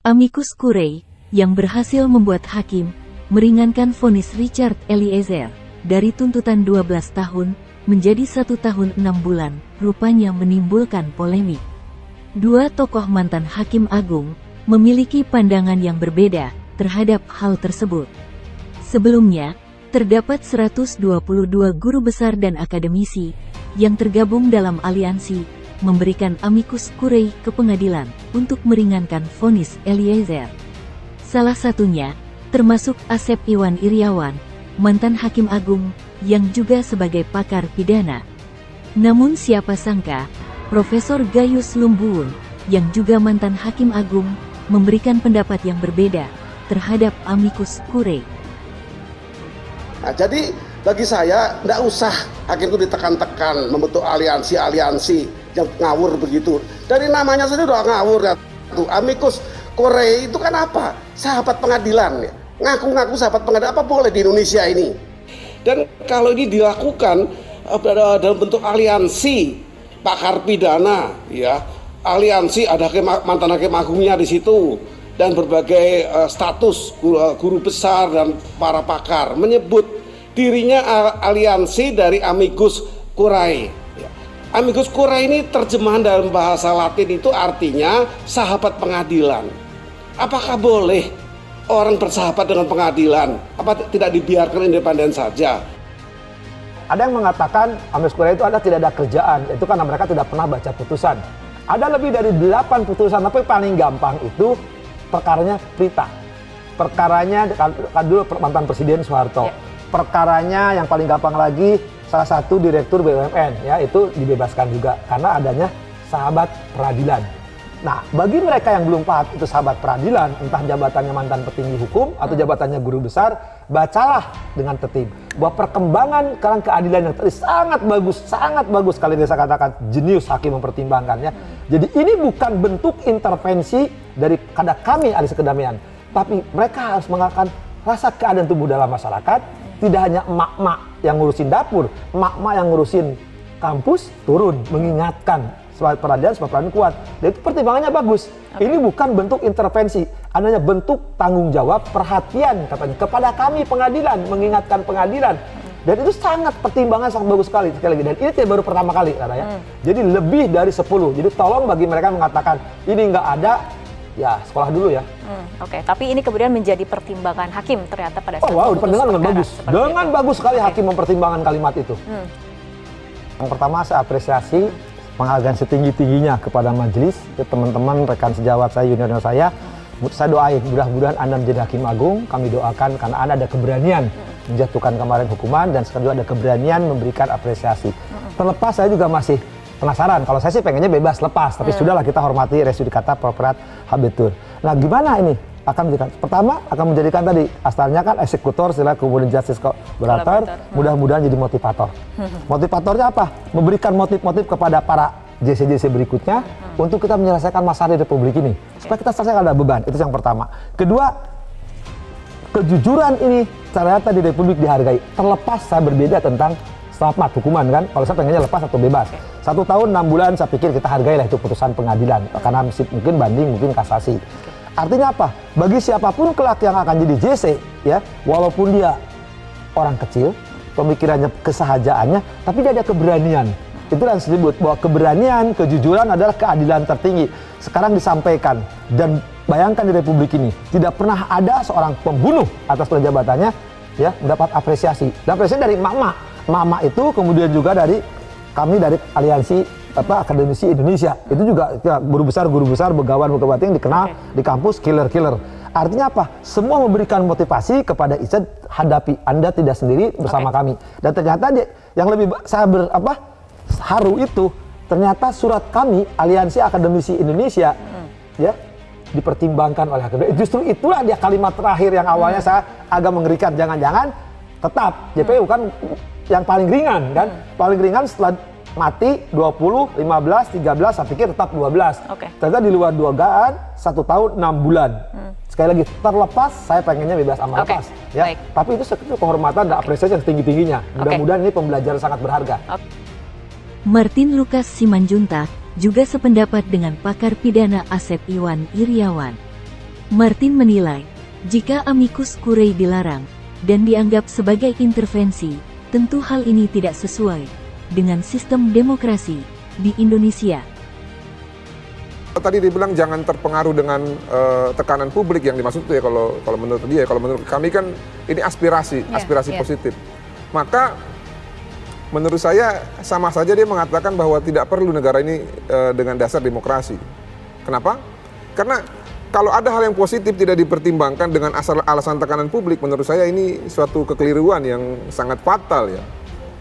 Amicus Curiae, yang berhasil membuat hakim meringankan vonis Richard Eliezer dari tuntutan 12 tahun menjadi 1 tahun 6 bulan, rupanya menimbulkan polemik. Dua tokoh mantan hakim agung memiliki pandangan yang berbeda terhadap hal tersebut. Sebelumnya, terdapat 122 guru besar dan akademisi yang tergabung dalam aliansi memberikan amicus curiae ke pengadilan untuk meringankan vonis Eliezer. Salah satunya termasuk Asep Iwan Iriawan, mantan hakim agung yang juga sebagai pakar pidana. Namun siapa sangka, Profesor Gayus Lumbun, yang juga mantan hakim agung, memberikan pendapat yang berbeda terhadap amicus curiae. Nah, jadi bagi saya, tidak usah hakim itu ditekan-tekan membentuk aliansi-aliansi yang ngawur begitu. Dari namanya saja udah ngawur ya. Tuh, amicus curiae itu kan apa? Sahabat pengadilan ya. Ngaku-ngaku sahabat pengadilan, apa boleh di Indonesia ini? Dan kalau ini dilakukan dalam bentuk aliansi pakar pidana, ya, aliansi ada mantan hakim agungnya di situ dan berbagai status guru besar dan para pakar menyebut dirinya aliansi dari amicus curiae. Ya. Amicus curiae ini terjemahan dalam bahasa Latin itu artinya sahabat pengadilan. Apakah boleh orang bersahabat dengan pengadilan? Apa tidak dibiarkan independen saja? Ada yang mengatakan amicus curiae itu tidak ada kerjaan, itu karena mereka tidak pernah baca putusan. Ada lebih dari 8 putusan, tapi paling gampang itu perkaranya Prita. Perkaranya kan dulu mantan Presiden Soeharto. Perkaranya yang paling gampang lagi salah satu direktur BUMN, ya, itu dibebaskan juga karena adanya sahabat peradilan. Nah, bagi mereka yang belum paham itu sahabat peradilan, entah jabatannya mantan petinggi hukum atau jabatannya guru besar, bacalah dengan tertib bahwa perkembangan keadilan yang tadi sangat bagus sekali saya katakan, jenius hakim mempertimbangkannya. Jadi ini bukan bentuk intervensi daripada kami ahli kedamaian, tapi mereka harus mengatakan rasa keadilan tumbuh dalam masyarakat. Tidak hanya emak-emak yang ngurusin dapur, emak-emak yang ngurusin kampus turun mengingatkan supaya peradilan kuat. Dan itu pertimbangannya bagus. Ini bukan bentuk intervensi, adanya bentuk tanggung jawab, perhatian katanya kepada kami pengadilan, mengingatkan pengadilan. Dan itu sangat pertimbangan sangat bagus sekali lagi. Dan ini baru pertama kali katanya. Jadi lebih dari 10. Jadi tolong bagi mereka mengatakan ini nggak ada, ya sekolah dulu ya. Oke, tapi ini kemudian menjadi pertimbangan hakim ternyata pada saat pertimbangan dengan bagus. Dengan bagus sekali hakim mempertimbangkan kalimat itu. Yang pertama saya apresiasi penghargaan setinggi-tingginya kepada majelis, teman-teman, rekan sejawat saya, junior saya. Saya doain mudah-mudahan Anda menjadi hakim agung. Kami doakan karena Anda ada keberanian menjatuhkan kemarin hukuman dan sekarang juga ada keberanian memberikan apresiasi. Terlepas saya juga masih penasaran, kalau saya sih pengennya bebas lepas, tapi sudahlah kita hormati res judicata propter habetur. Nah, gimana ini akan menjadikan? Pertama akan menjadikan tadi asalnya kan eksekutor, setelah kemudian justice collaborator, mudah-mudahan jadi motivator. Motivatornya apa? Memberikan motif-motif kepada para JC-JC berikutnya untuk kita menyelesaikan masalah di Republik ini. Supaya kita selesaikan ada beban, itu yang pertama. Kedua, kejujuran ini ternyata di Republik dihargai. Terlepas saya berbeda tentang selamat hukuman kan, kalau saya pengennya lepas atau bebas. 1 tahun 6 bulan saya pikir kita hargailah itu putusan pengadilan, karena mungkin banding, mungkin kasasi. Artinya apa? Bagi siapapun kelak yang akan jadi JC, ya, walaupun dia orang kecil, pemikirannya, kesahajaannya, tapi dia ada keberanian. Itu yang disebut bahwa keberanian, kejujuran adalah keadilan tertinggi. Sekarang disampaikan, dan bayangkan di Republik ini tidak pernah ada seorang pembunuh atas penjabatannya, ya, mendapat apresiasi. Dan apresiasi dari mama itu kemudian juga dari kami dari aliansi akademisi Indonesia. Itu juga ya, guru besar begawan yang dikenal di kampus killer. Artinya apa? Semua memberikan motivasi kepada Ica, hadapi, Anda tidak sendiri bersama kami. Dan ternyata yang lebih saya haru itu ternyata surat kami aliansi akademisi Indonesia ya dipertimbangkan oleh akademisi. Justru itulah dia kalimat terakhir yang awalnya saya agak mengerikan, jangan-jangan tetap JPU kan yang paling ringan kan, paling ringan setelah mati 20, 15, 13, saya pikir tetap 12. Ternyata di luar dugaan 1 tahun 6 bulan. Sekali lagi, terlepas saya pengennya bebas sama lepas. Ya. Tapi itu sekedar penghormatan dan apresiasi yang setinggi-tingginya. Mudah-mudahan ini pembelajaran sangat berharga. Martin Lucas Simanjuntak juga sependapat dengan pakar pidana Asep Iwan Iriawan. Martin menilai, jika amicus curiae dilarang dan dianggap sebagai intervensi, tentu hal ini tidak sesuai dengan sistem demokrasi di Indonesia. Tadi dia bilang jangan terpengaruh dengan tekanan publik, yang dimaksud itu ya kalau menurut dia, kalau menurut kami kan ini aspirasi positif. Maka menurut saya sama saja dia mengatakan bahwa tidak perlu negara ini dengan dasar demokrasi. Kenapa? Karena kalau ada hal yang positif tidak dipertimbangkan dengan alasan tekanan publik, menurut saya ini suatu kekeliruan yang sangat fatal ya.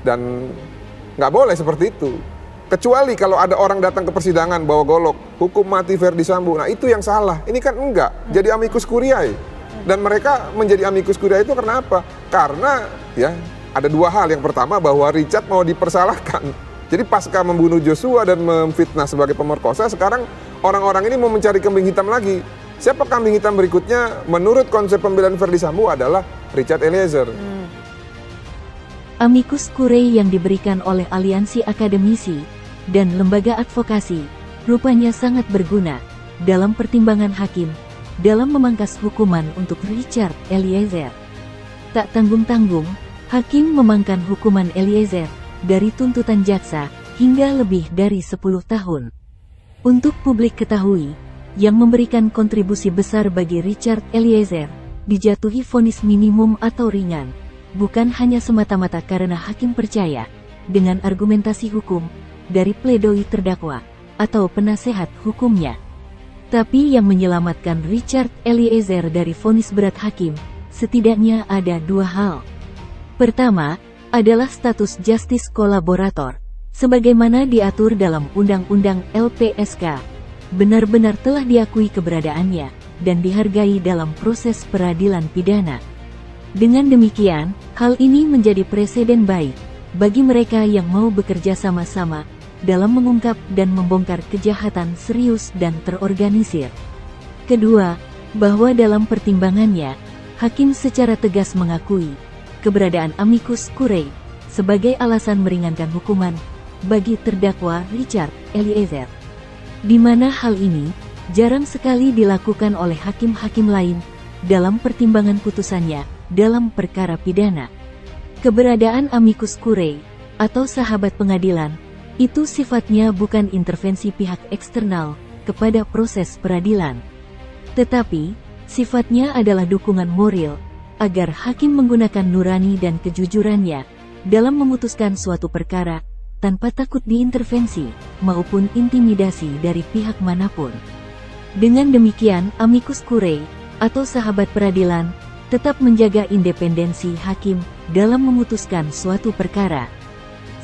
Dan nggak boleh seperti itu. Kecuali kalau ada orang datang ke persidangan bawa golok, hukum mati Verdi Sambo, nah itu yang salah. Ini kan enggak, jadi amicus curiae. Dan mereka menjadi amicus curiae itu karena apa? Karena ya ada dua hal. Yang pertama bahwa Richard mau dipersalahkan. Jadi pasca membunuh Joshua dan memfitnah sebagai pemerkosa, sekarang orang-orang ini mau mencari kambing hitam lagi. Siapa kambing hitam berikutnya? Menurut konsep pembelaan Verdi Sambo adalah Richard Eliezer. Amicus curiae yang diberikan oleh aliansi akademisi dan lembaga advokasi rupanya sangat berguna dalam pertimbangan hakim dalam memangkas hukuman untuk Richard Eliezer. Tak tanggung-tanggung, hakim memangkan hukuman Eliezer dari tuntutan jaksa hingga lebih dari 10 tahun. Untuk publik ketahui, yang memberikan kontribusi besar bagi Richard Eliezer dijatuhi vonis minimum atau ringan, bukan hanya semata-mata karena hakim percaya dengan argumentasi hukum dari pledoi terdakwa atau penasehat hukumnya. Tapi yang menyelamatkan Richard Eliezer dari vonis berat hakim, setidaknya ada dua hal. Pertama, adalah status justice kolaborator, sebagaimana diatur dalam Undang-Undang LPSK, benar-benar telah diakui keberadaannya dan dihargai dalam proses peradilan pidana. Dengan demikian, hal ini menjadi preseden baik bagi mereka yang mau bekerja sama-sama dalam mengungkap dan membongkar kejahatan serius dan terorganisir. Kedua, bahwa dalam pertimbangannya, hakim secara tegas mengakui keberadaan amicus curiae sebagai alasan meringankan hukuman bagi terdakwa Richard Eliezer, di mana hal ini jarang sekali dilakukan oleh hakim-hakim lain dalam pertimbangan putusannya dalam perkara pidana. Keberadaan amicus curiae atau sahabat pengadilan itu sifatnya bukan intervensi pihak eksternal kepada proses peradilan, tetapi sifatnya adalah dukungan moral agar hakim menggunakan nurani dan kejujurannya dalam memutuskan suatu perkara tanpa takut diintervensi maupun intimidasi dari pihak manapun. Dengan demikian, amicus curiae atau sahabat peradilan tetap menjaga independensi hakim dalam memutuskan suatu perkara,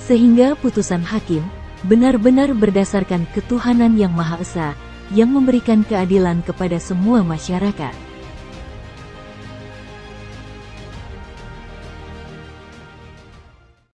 sehingga putusan hakim benar-benar berdasarkan ketuhanan yang Maha Esa yang memberikan keadilan kepada semua masyarakat.